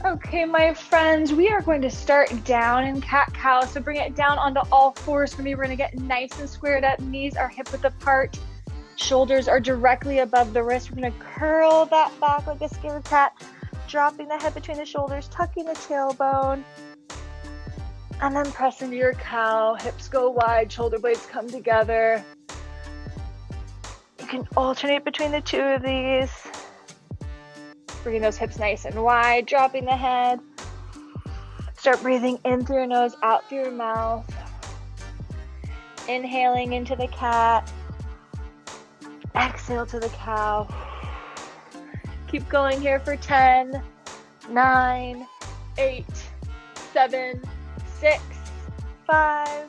Okay, my friends, we are going to start down in cat-cow. So bring it down onto all fours for me. We're going to get nice and squared up. Knees are hip width apart. Shoulders are directly above the wrist. We're going to curl that back like a scared cat, dropping the head between the shoulders, tucking the tailbone, and then press into your cow. Hips go wide, shoulder blades come together. You can alternate between the two of these. Bringing those hips nice and wide, dropping the head. Start breathing in through your nose, out through your mouth. Inhaling into the cat. Exhale to the cow. Keep going here for 10, 9, 8, 7, 6, 5,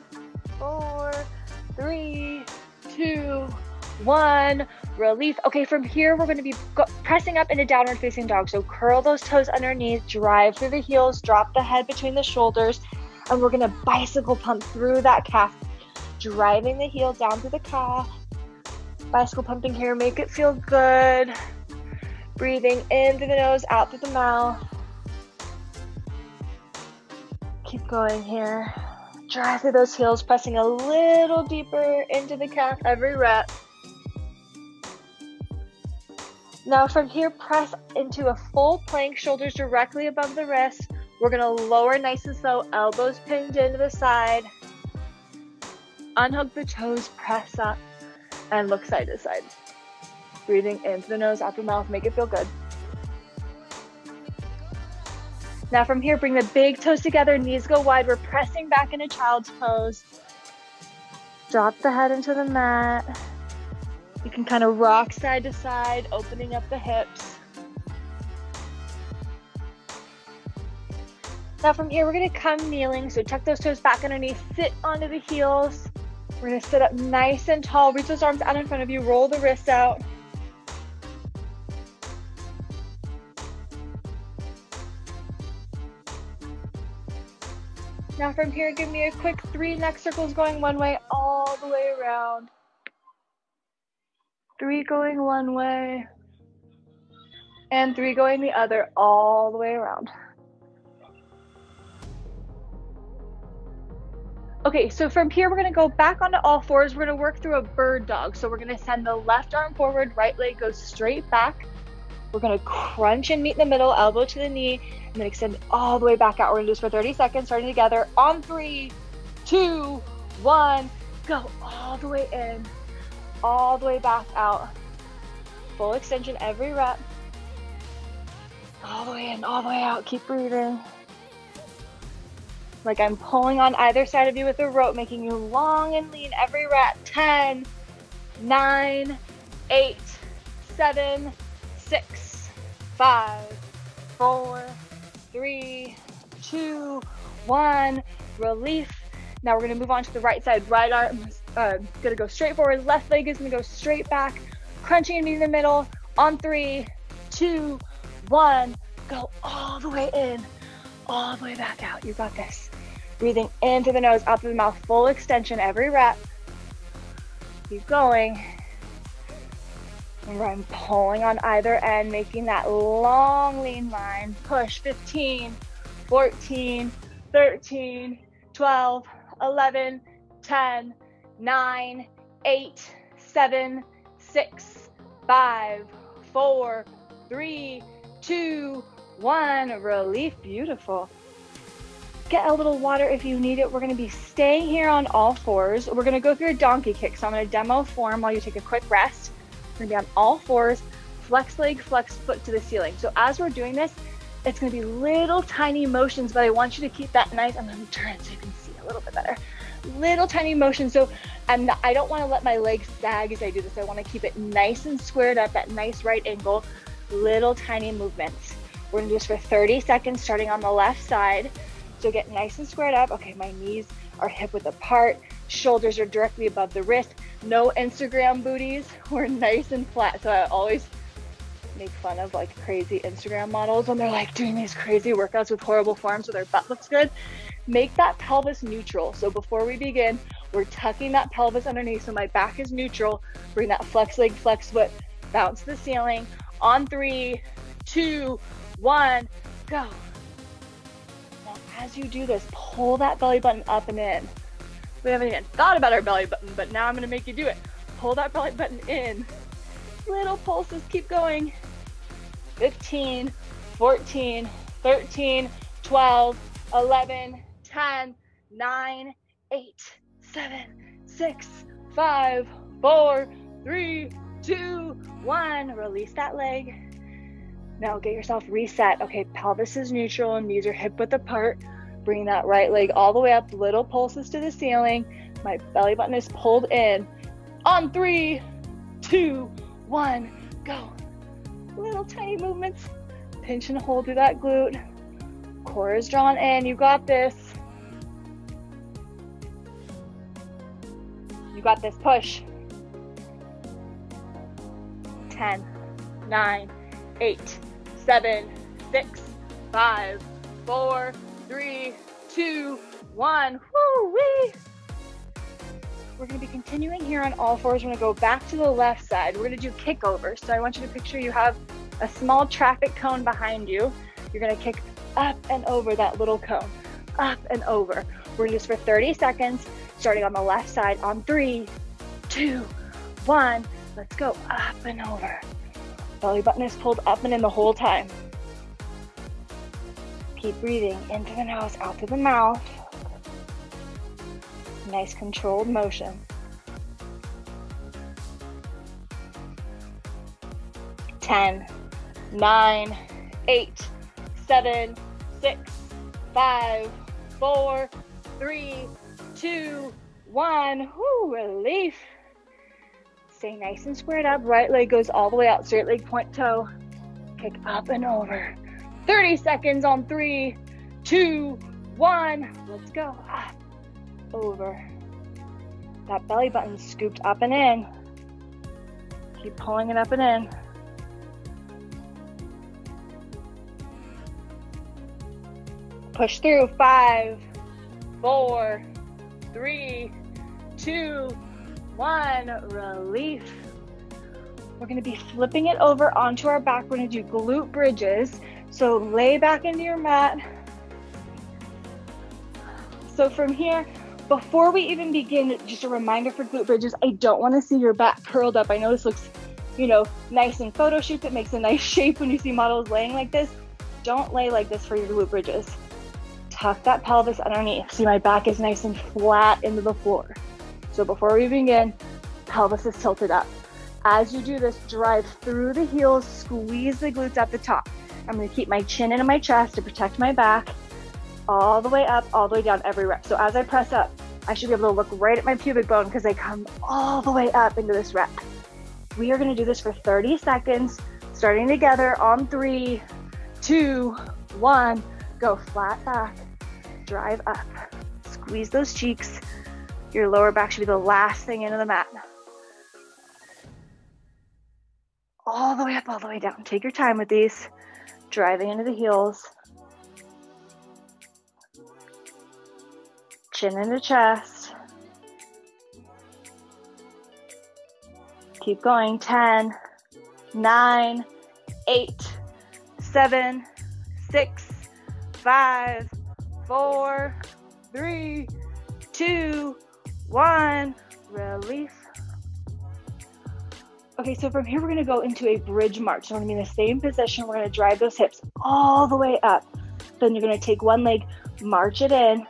4, 3, 2, 1. Release. Okay, from here, we're going to be pressing up into downward facing dog. So curl those toes underneath, drive through the heels, drop the head between the shoulders, and we're going to bicycle pump through that calf, driving the heel down through the calf. Bicycle pumping here, make it feel good. Breathing in through the nose, out through the mouth. Keep going here. Drive through those heels, pressing a little deeper into the calf every rep. Now from here, press into a full plank, shoulders directly above the wrist. We're going to lower nice and slow, elbows pinned into the side. Unhook the toes, press up, and look side to side. Breathing in through the nose, out the mouth, make it feel good. Now from here, bring the big toes together, knees go wide. We're pressing back into child's pose. Drop the head into the mat. You can kind of rock side to side, opening up the hips. Now from here, we're going to come kneeling. So tuck those toes back underneath, sit onto the heels. We're going to sit up nice and tall. Reach those arms out in front of you. Roll the wrists out. Now from here, give me a quick 3 neck circles going one way all the way around. 3 going one way, and 3 going the other, all the way around. Okay, so from here, we're gonna go back onto all fours. We're gonna work through a bird dog. So we're gonna send the left arm forward, right leg goes straight back. We're gonna crunch and meet in the middle, elbow to the knee, and then extend all the way back out. We're gonna do this for 30 seconds, starting together on 3, 2, 1, go all the way in. All the way back out. Full extension every rep. All the way in, all the way out. Keep breathing. Like I'm pulling on either side of you with a rope, making you long and lean every rep. 10, 9, 8, 7, 6, 5, 4, 3, 2, 1. Relief. Now we're going to move on to the right side. Right arm is going to go straight forward. Left leg is going to go straight back. Crunching and meeting in the middle. On 3, 2, 1. Go all the way in. All the way back out. You got this. Breathing in through the nose, out through the mouth. Full extension every rep. Keep going. Remember, I'm pulling on either end, making that long lean line. Push. 15, 14, 13, 12, 11, 10, 9, 8, 7, 6, 5, 4, 3, 2, 1. Relief. Beautiful. Get a little water if you need it. We're going to be staying here on all fours. We're going to go through a donkey kick. So I'm going to demo form while you take a quick rest. We're going to be on all fours, flex leg, flex foot to the ceiling. So as we're doing this, it's going to be little tiny motions, but I want you to keep that nice. I'm going to turn it so you can see a little bit better. Little tiny motions. So I don't want to let my legs sag as I do this. I want to keep it nice and squared up, that nice right angle. Little tiny movements. We're going to do this for 30 seconds, starting on the left side. So get nice and squared up. Okay, my knees are hip width apart. Shoulders are directly above the wrist. No Instagram booties. We're nice and flat. So I always make fun of like crazy Instagram models when they're like doing these crazy workouts with horrible forms so their butt looks good. Make that pelvis neutral. So before we begin, we're tucking that pelvis underneath so my back is neutral. Bring that flex leg, flex foot, bounce to the ceiling. On 3, 2, 1, go. As you do this, pull that belly button up and in. We haven't even thought about our belly button, but now I'm gonna make you do it. Pull that belly button in. Little pulses, keep going. 15, 14, 13, 12, 11, 10, 9, 8, 7, 6, 5, 4, 3, 2, 1. Release that leg. Now get yourself reset. Okay, pelvis is neutral and knees are hip width apart. Bring that right leg all the way up, little pulses to the ceiling. My belly button is pulled in. On 3, 2, 1, go. Little tiny movements. Pinch and hold through that glute. Core is drawn in. You got this. You got this. Push. 10, 9, 8, 7, 6, 5, 4, 3, 2, 1. Woo-wee. We're going to be continuing here on all fours. We're going to go back to the left side. We're going to do kick over. So I want you to picture you have a small traffic cone behind you. You're going to kick up and over that little cone. Up and over. We're going to do this for 30 seconds, starting on the left side on 3, 2, 1. Let's go up and over. Belly button is pulled up and in the whole time. Keep breathing into the nose, out through the mouth. Nice controlled motion. 10, 9, 8, 7, 6, 5, 4, 3, 2, 1. Woo, relief. Stay nice and squared up. Right leg goes all the way out. Straight leg, point toe. Kick up and over. 30 seconds on 3, 2, 1. Let's go. Up, over. That belly button scooped up and in. Keep pulling it up and in. Push through. 5, 4, 3, 2, 1. Relief. We're going to be flipping it over onto our back. We're going to do glute bridges. So lay back into your mat. So from here, before we even begin, just a reminder for glute bridges, I don't want to see your back curled up. I know this looks, nice in photo shoots. It makes a nice shape when you see models laying like this. Don't lay like this for your glute bridges. Tuck that pelvis underneath. See, my back is nice and flat into the floor. So before we begin, pelvis is tilted up. As you do this, drive through the heels, squeeze the glutes at the top. I'm going to keep my chin into my chest to protect my back, all the way up, all the way down every rep. So as I press up, I should be able to look right at my pubic bone because I come all the way up into this rep. We are going to do this for 30 seconds, starting together on 3, 2, 1. Go flat back, drive up, squeeze those cheeks. Your lower back should be the last thing into the mat. All the way up, all the way down. Take your time with these. Driving into the heels. Chin into chest. Keep going. 10, 9, 8, 7, 6, 5, 4, 3, 2, 1. Relief. Okay, so from here, we're gonna go into a bridge march. So we're gonna be in the same position. We're gonna drive those hips all the way up. Then you're gonna take one leg, march it in,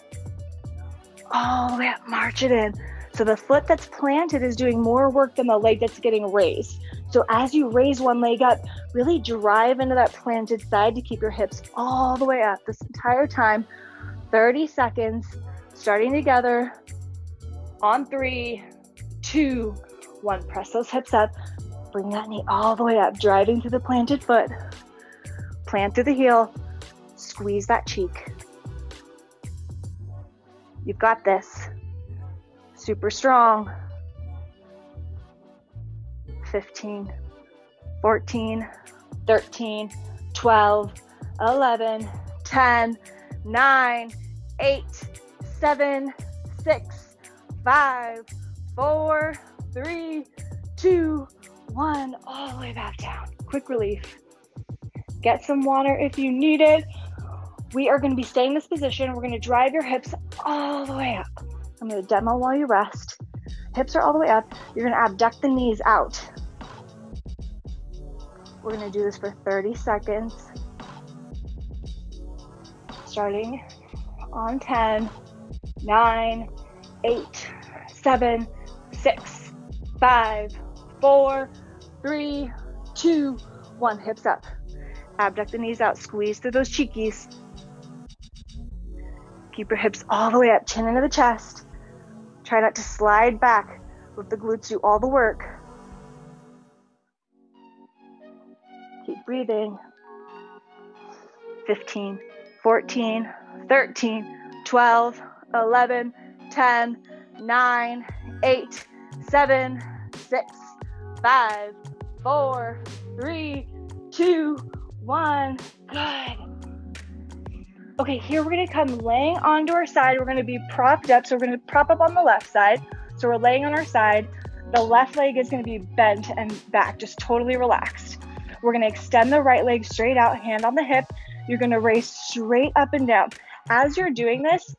all the way up, march it in. So the foot that's planted is doing more work than the leg that's getting raised. So as you raise one leg up, really drive into that planted side to keep your hips all the way up this entire time. 30 seconds, starting together on 3, 2, 1. Press those hips up. Bring that knee all the way up, driving through the planted foot. Plant through the heel. Squeeze that cheek. You've got this. Super strong. 15, 14, 13, 12, 11, 10, 9, 8, 7, 6, 5, 4, 3, 2, 1. All the way back down. Quick relief. Get some water if you need it. We are going to be staying in this position. We're going to drive your hips all the way up. I'm going to demo while you rest. Hips are all the way up. You're going to abduct the knees out. We're going to do this for 30 seconds. Starting on 10, 9, 8, 7, 6, 5, 4, 3, 2, 1. Hips up. Abduct the knees out. Squeeze through those cheekies. Keep your hips all the way up. Chin into the chest. Try not to slide back. Let the glutes do all the work. Keep breathing. 15, 14, 13, 12, 11, 10, 9, 8, 7, 6, 5, 4, 3, 2, 1. Good. Okay, here we're going to come laying onto our side. We're going to be propped up. So we're going to prop up on the left side. So we're laying on our side. The left leg is going to be bent and back, just totally relaxed. We're going to extend the right leg straight out, hand on the hip. You're going to raise straight up and down. As you're doing this,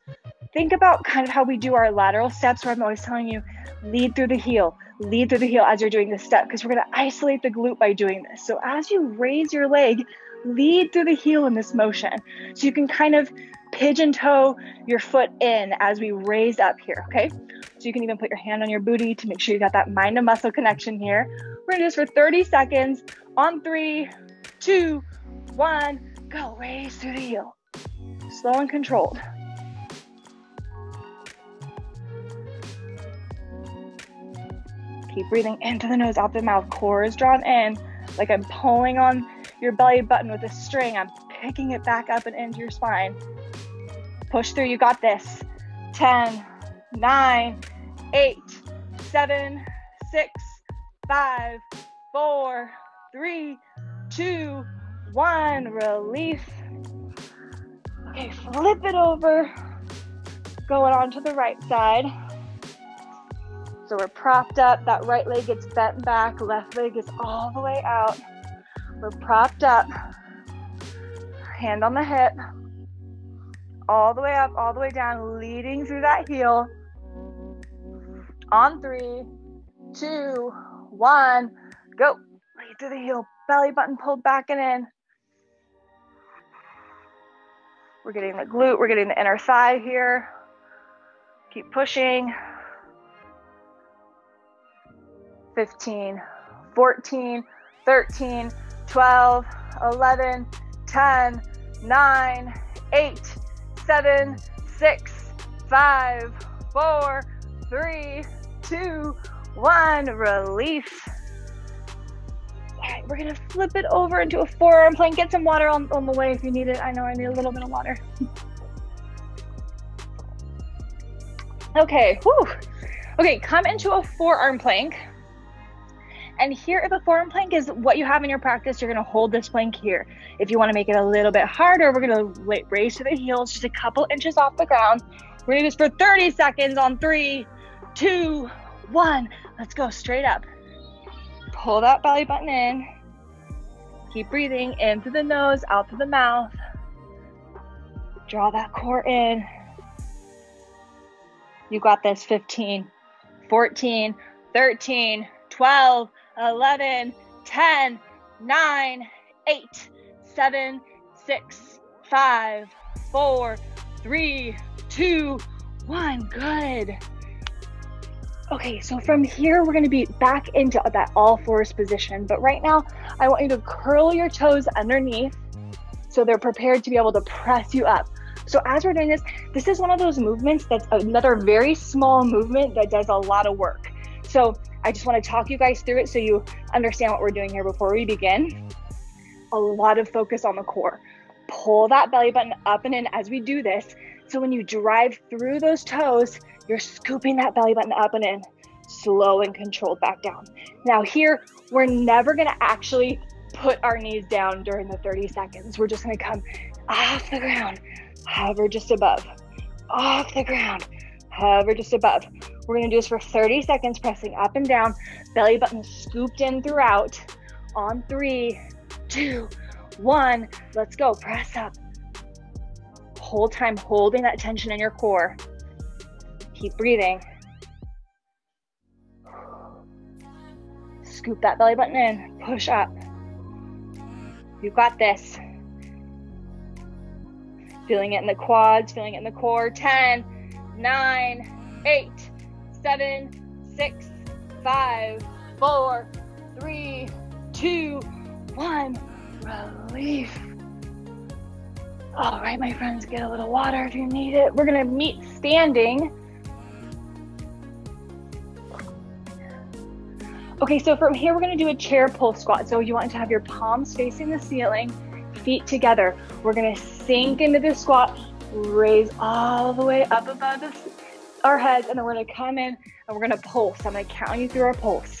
think about kind of how we do our lateral steps, where I'm always telling you, lead through the heel as you're doing this step, because we're going to isolate the glute by doing this. So as you raise your leg, lead through the heel in this motion. So you can kind of pigeon toe your foot in as we raise up here, okay? So you can even put your hand on your booty to make sure you got that mind to muscle connection here. We're gonna do this for 30 seconds. On 3, 2, 1, go. Raise through the heel. Slow and controlled. Keep breathing into the nose, out the mouth. Core is drawn in, like I'm pulling on your belly button with a string. I'm picking it back up and into your spine. Push through, you got this. 10, 9, 8, 7, 6, 5, 4, 3, 2, 1. Relief. Okay, flip it over. Going on to the right side. So we're propped up. That right leg gets bent back. Left leg is all the way out. We're propped up. Hand on the hip. All the way up, all the way down, leading through that heel. On 3, 2, 1, go. Lead through the heel. Belly button pulled back and in. We're getting the glute. We're getting the inner thigh here. Keep pushing. 15, 14, 13, 12, 11, 10, 9, 8, 7, 6, 5, 4, 3, 2, 1. Relief. All right, we're gonna flip it over into a forearm plank. Get some water on the way if you need it. I know I need a little bit of water. Okay, whew. Okay, come into a forearm plank. And here at the forearm plank is what you have in your practice. You're gonna hold this plank here. If you wanna make it a little bit harder, we're gonna raise to the heels, just a couple inches off the ground. We're gonna do this for 30 seconds on 3, 2, 1. Let's go straight up. Pull that belly button in. Keep breathing in through the nose, out through the mouth. Draw that core in. You got this. 15, 14, 13, 12, 11, 10, 9, 8, 7, 6, 5, 4, 3, 2, 1. Good. Okay, so from here, we're gonna be back into that all fours position. But right now, I want you to curl your toes underneath so they're prepared to be able to press you up. So as we're doing this, this is one of those movements that's another very small movement that does a lot of work. So I just want to talk you guys through it so you understand what we're doing here before we begin. A lot of focus on the core. Pull that belly button up and in as we do this. So when you drive through those toes, you're scooping that belly button up and in, slow and controlled back down. Now here, we're never gonna actually put our knees down during the 30 seconds. We're just gonna come off the ground, hover just above, off the ground, hover just above. We're gonna do this for 30 seconds, pressing up and down, belly button scooped in throughout. On 3, 2, 1, let's go, press up. whole time holding that tension in your core. Keep breathing. Scoop that belly button in, push up. You got this. Feeling it in the quads, feeling it in the core. 10, 9, 8, 7, 6, 5, 4, 3, 2, 1. Relief. All right, my friends, get a little water if you need it. We're gonna meet standing. Okay, so from here, we're gonna do a chair pull squat. So you want to have your palms facing the ceiling, feet together. We're gonna sink into the squat, raise all the way up above our heads, and then we're gonna come in and we're gonna pulse. I'm gonna count you through our pulse.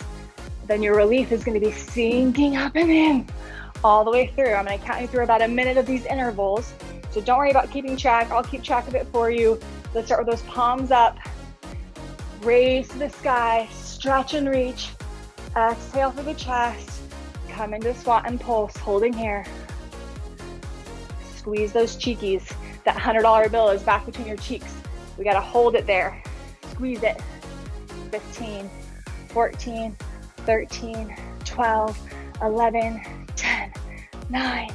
Then your relief is gonna be sinking up and in all the way through. I'm gonna count you through about a minute of these intervals. So don't worry about keeping track. I'll keep track of it for you. Let's start with those palms up. Raise to the sky, stretch and reach. Exhale through the chest. Come into squat and pulse, holding here. Squeeze those cheekies. That $100 bill is back between your cheeks. We gotta hold it there. Squeeze it. 15, 14, 13, 12, 11, 10, 9,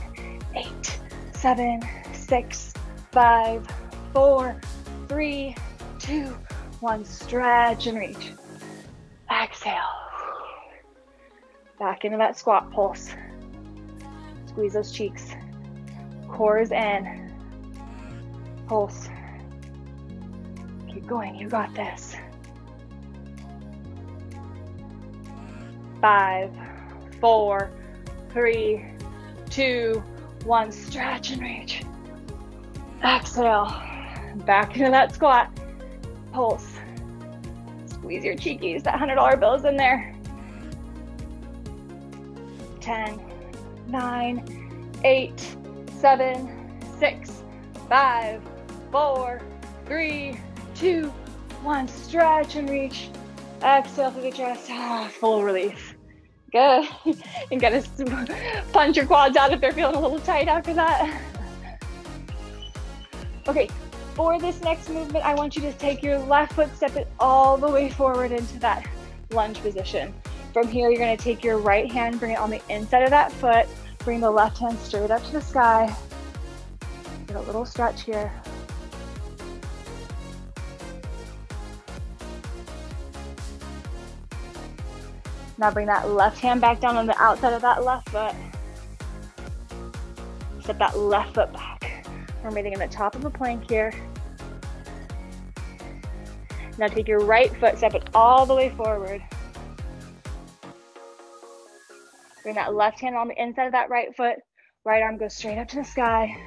8, 7, 6, 5, 4, 3, 2, 1. Stretch and reach. Exhale. Back into that squat pulse. Squeeze those cheeks. Core is in. Pulse. Keep going, you got this. 5, 4, 3, 2, 1. Stretch and reach. Exhale. Back into that squat. Pulse. Squeeze your cheekies. That $100 bill is in there. 10, 9, 8, 7, 6, 5, 4, 3, 2, 1. Stretch and reach. Exhale through the chest. Full relief. Good. And gotta punch your quads out if they're feeling a little tight after that. Okay, for this next movement, I want you to take your left foot, step it all the way forward into that lunge position. From here, you're gonna take your right hand, bring it on the inside of that foot, bring the left hand straight up to the sky. Get a little stretch here. Now bring that left hand back down on the outside of that left foot. Step that left foot back. We're meeting in the top of a plank here. Now take your right foot, step it all the way forward. Bring that left hand on the inside of that right foot. Right arm goes straight up to the sky.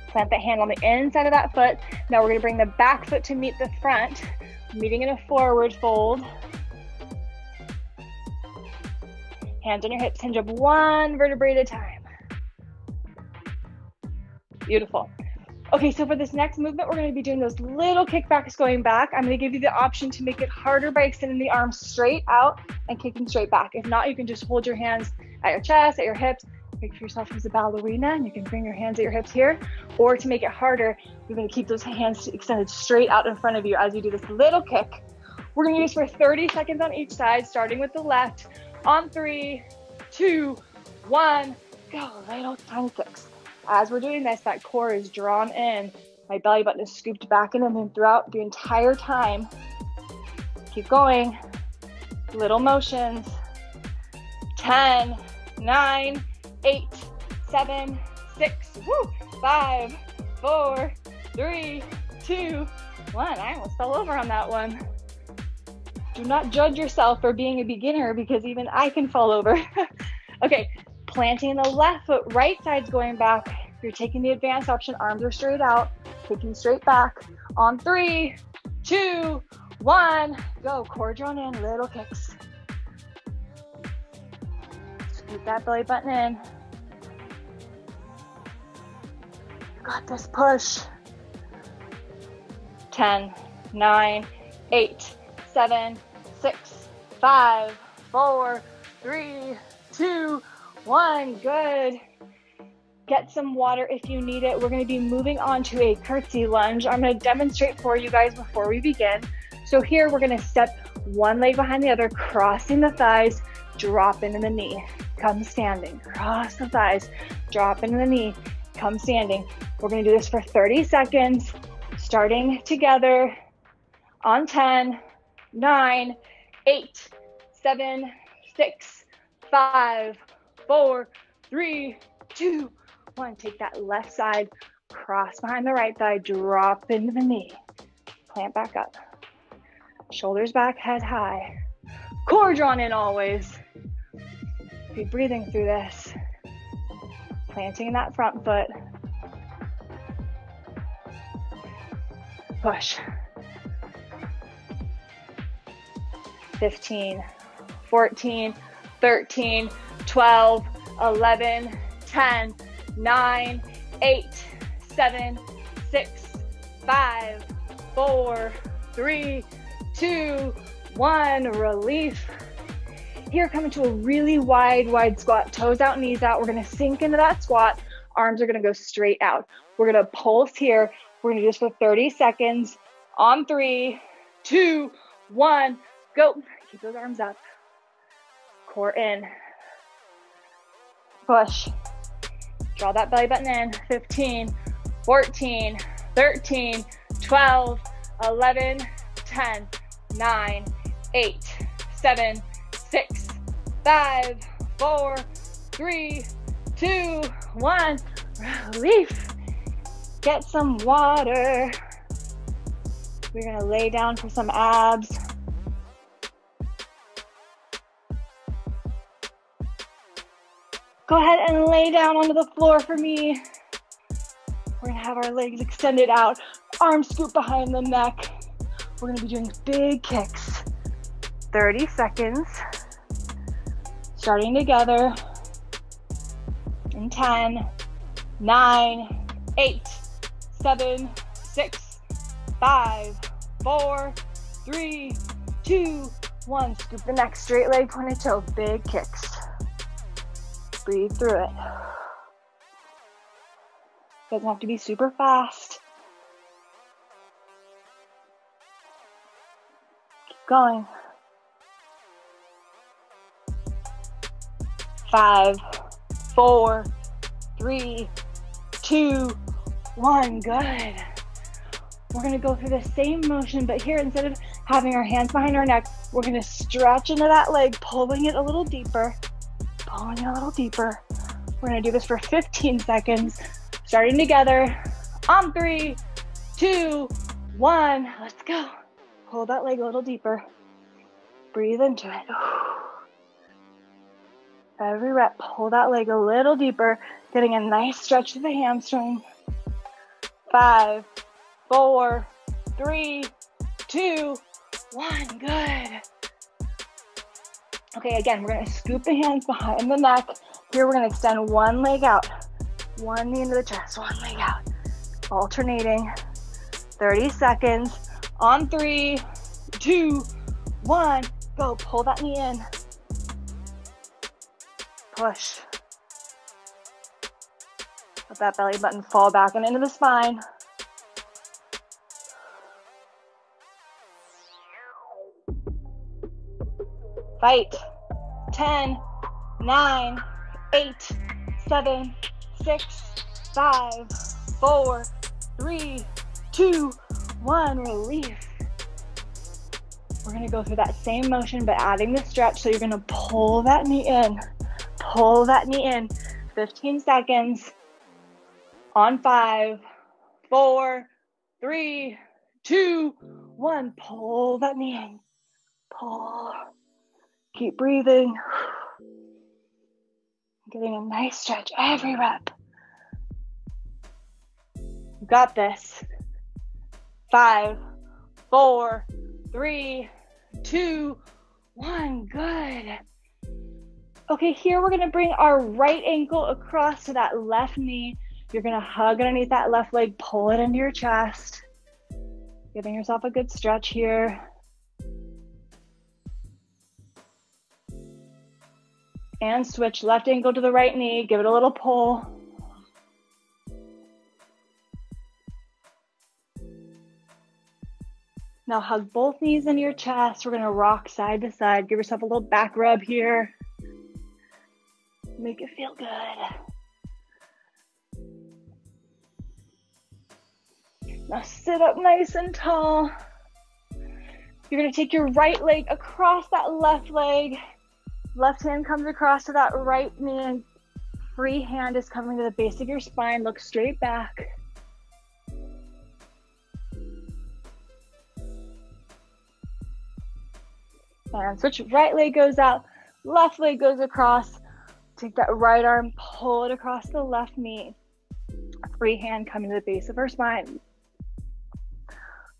Plant that hand on the inside of that foot. Now we're gonna bring the back foot to meet the front, meeting in a forward fold. Hands on your hips, hinge up one vertebrae at a time. Beautiful. Okay, so for this next movement, we're gonna be doing those little kickbacks going back. I'm gonna give you the option to make it harder by extending the arms straight out and kicking straight back. If not, you can just hold your hands at your chest, at your hips. Picture yourself as a ballerina, and you can bring your hands at your hips here. Or to make it harder, you're gonna keep those hands extended straight out in front of you as you do this little kick. We're gonna do this for 30 seconds on each side, starting with the left. On 3, 2, 1, go. Little tiny kicks. As we're doing this, that core is drawn in. My belly button is scooped back in, and then throughout the entire time, keep going. Little motions. 10, 9, 8, 7, 6, 5, 4, 3, 2, 1. I almost fell over on that one. Do not judge yourself for being a beginner, because even I can fall over. Okay, planting the left foot, right side's going back. You're taking the advanced option, arms are straight out, kicking straight back. On 3, 2, 1, go. Core drawn in, little kicks. Scoop that belly button in. You got this, push. 10, 9, 8, 7, 6, 5, 4, 3, 2, 1. Good. Get some water if you need it. We're going to be moving on to a curtsy lunge. I'm going to demonstrate for you guys before we begin. So here we're going to step one leg behind the other, crossing the thighs, drop into the knee, come standing, cross the thighs, drop into the knee, come standing. We're going to do this for 30 seconds, starting together on 10, 9, 8, 7, 6, 5, 4, 3, 2, 1. Take that left side, cross behind the right thigh, drop into the knee, plant back up. Shoulders back, head high. Core drawn in always. Keep breathing through this. Planting that front foot. Push. 15, 14, 13, 12, 11, 10, 9, 8, 7, 6, 5, 4, 3, 2, 1. Relief. Here, come into a really wide squat. Toes out, knees out. We're going to sink into that squat. Arms are going to go straight out. We're going to pulse here. We're going to do this for 30 seconds. On 3, 2, 1, go. Keep those arms up. Core in. Push. Draw that belly button in. 15, 14, 13, 12, 11, 10, 9, 8, 7, 6, 5, 4, 3, 2, 1. Relief. Get some water. We're going to lay down for some abs. Go ahead and lay down onto the floor for me. We're going to have our legs extended out, arms scoop behind the neck. We're going to be doing big kicks. 30 seconds. Starting together in 10, 9, 8, 7, 6, 5, 4, 3, 2, 1. Scoop the neck, straight leg, pointed toe, big kicks. Breathe through it. Doesn't have to be super fast. Keep going. 5, 4, 3, 2, 1. Good. We're going to go through the same motion, but here instead of having our hands behind our neck, we're going to stretch into that leg, pulling it a little deeper. Pulling it a little deeper. We're going to do this for 15 seconds. Starting together. On 3, 2, 1. Let's go. Pull that leg a little deeper. Breathe into it. Every rep, pull that leg a little deeper, getting a nice stretch to the hamstring. 5, 4, 3, 2, 1. Good. Okay, again, we're going to scoop the hands behind the neck. Here, we're going to extend one leg out. One knee into the chest, one leg out. Alternating. 30 seconds. On 3, 2, 1. Go. Pull that knee in. Push. Let that belly button fall back and into the spine. Fight. 10, 9, 8, 7, 6, 5, 4, 3, 2, 1. Relief. We're going to go through that same motion, but adding the stretch. So you're going to pull that knee in. Pull that knee in. 15 seconds. On 5, 4, 3, 2, 1. Pull that knee in. Pull. Keep breathing. Getting a nice stretch every rep. You got this. 5, 4, 3, 2, 1. Good. Okay, here we're going to bring our right ankle across to that left knee. You're going to hug underneath that left leg, pull it into your chest. Giving yourself a good stretch here. And switch left ankle to the right knee. Give it a little pull. Now hug both knees into your chest. We're gonna rock side to side. Give yourself a little back rub here. Make it feel good. Now sit up nice and tall. You're gonna take your right leg across that left leg. Left hand comes across to that right knee and free hand is coming to the base of your spine. Look straight back. And switch, right leg goes out, left leg goes across. Take that right arm, pull it across the left knee. Free hand coming to the base of our spine.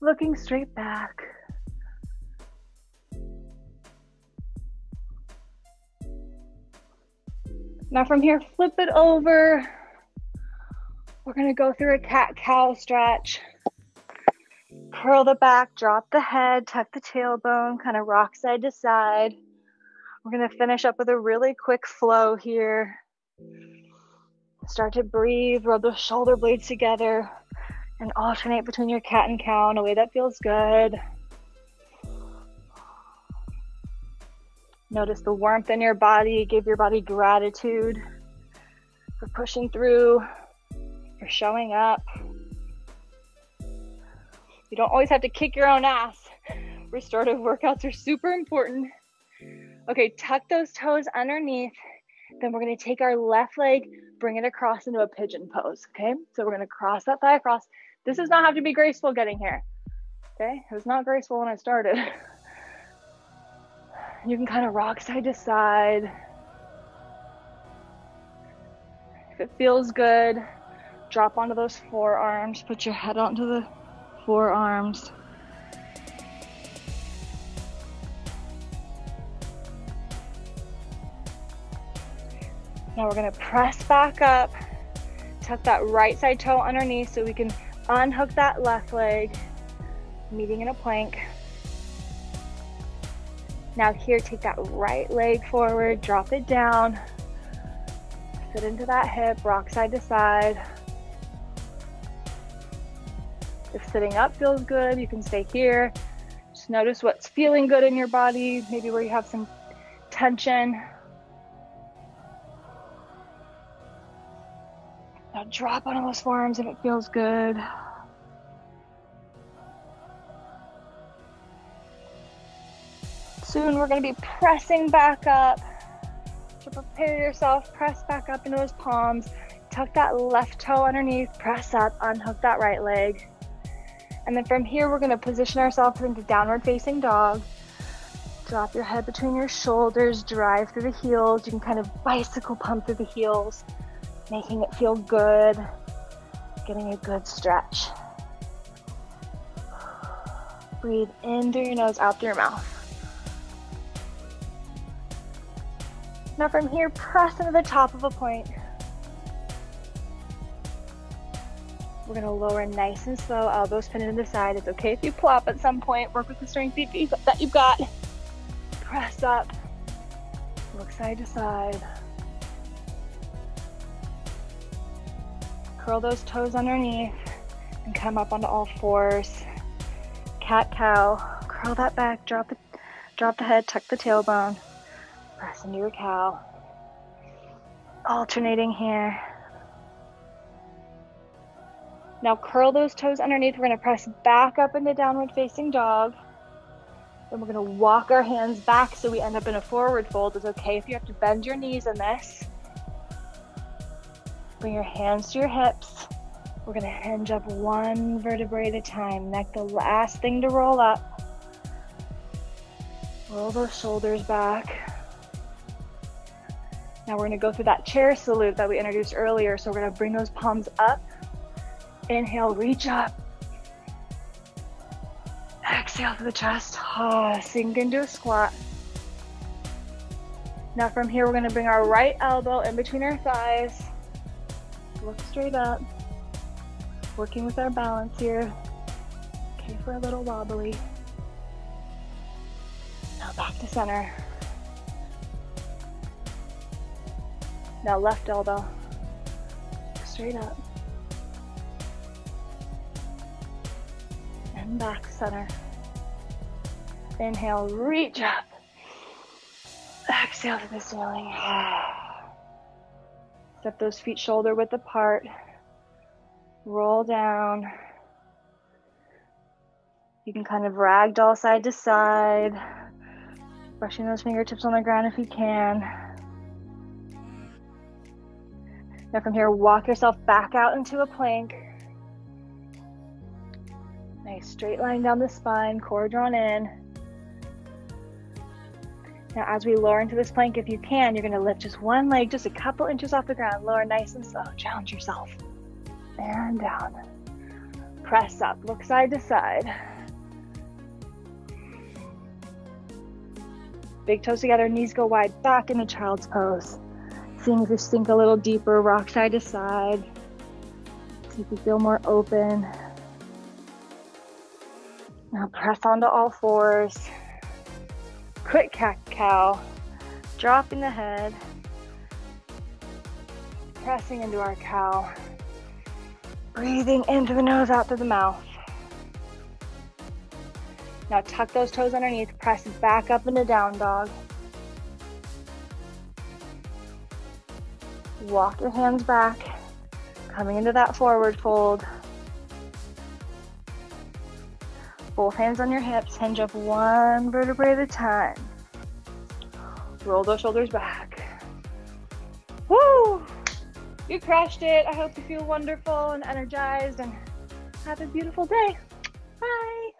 Looking straight back. Now from here, flip it over. We're gonna go through a cat-cow stretch. Curl the back, drop the head, tuck the tailbone, kind of rock side to side. We're gonna finish up with a really quick flow here. Start to breathe, rub those shoulder blades together, and alternate between your cat and cow in a way that feels good. Notice the warmth in your body. Give your body gratitude for pushing through, for showing up. You don't always have to kick your own ass. Restorative workouts are super important. Okay, tuck those toes underneath. Then we're gonna take our left leg, bring it across into a pigeon pose, okay? So we're gonna cross that thigh across. This does not have to be graceful getting here, okay? It was not graceful when I started. You can kind of rock side to side. If it feels good, drop onto those forearms. Put your head onto the forearms. Now we're gonna press back up, tuck that right side toe underneath so we can unhook that left leg, meeting in a plank. Now here, take that right leg forward, drop it down, sit into that hip, rock side to side. If sitting up feels good, you can stay here. Just notice what's feeling good in your body, maybe where you have some tension. Now drop onto those forearms if it feels good. Soon we're going to be pressing back up. So prepare yourself, press back up into those palms. Tuck that left toe underneath, press up, unhook that right leg. And then from here, we're going to position ourselves into downward facing dog. Drop your head between your shoulders, drive through the heels. You can kind of bicycle pump through the heels, making it feel good, getting a good stretch. Breathe in through your nose, out through your mouth. Now from here, press into the top of a point. We're gonna lower nice and slow, elbows pinned into the side. It's okay if you plop at some point. Work with the strength that you've got. Press up, look side to side. Curl those toes underneath and come up onto all fours. Cat-cow, curl that back, drop the head, tuck the tailbone. Press into your cow. Alternating here. Now curl those toes underneath. We're going to press back up into downward facing dog. Then we're going to walk our hands back so we end up in a forward fold. It's okay if you have to bend your knees in this. Bring your hands to your hips. We're going to hinge up one vertebrae at a time. Neck the last thing to roll up. Roll those shoulders back. Now we're going to go through that chair salute that we introduced earlier. So we're going to bring those palms up. Inhale, reach up. Exhale to the chest. Sink into a squat. Now from here, we're going to bring our right elbow in between our thighs. Look straight up. Working with our balance here. Okay, for a little wobbly. Now back to center. Now left elbow, straight up. And back center. Inhale, reach up. Exhale to the ceiling. Step those feet shoulder width apart. Roll down. You can kind of ragdoll side to side. Brushing those fingertips on the ground if you can. Now from here, walk yourself back out into a plank. Nice straight line down the spine, core drawn in. Now as we lower into this plank, if you can, you're gonna lift just one leg, just a couple inches off the ground. Lower nice and slow, challenge yourself. And down. Press up, look side to side. Big toes together, knees go wide, back into child's pose. Seeing if you sink a little deeper, rock side to side. See if you feel more open. Now press onto all fours. Quick cat-cow. Dropping the head. Pressing into our cow. Breathing into the nose, out through the mouth. Now tuck those toes underneath, press back up into down dog. Walk your hands back, coming into that forward fold. Both hands on your hips, hinge up one vertebrae at a time. Roll those shoulders back. Woo! You crushed it. I hope you feel wonderful and energized and have a beautiful day. Bye.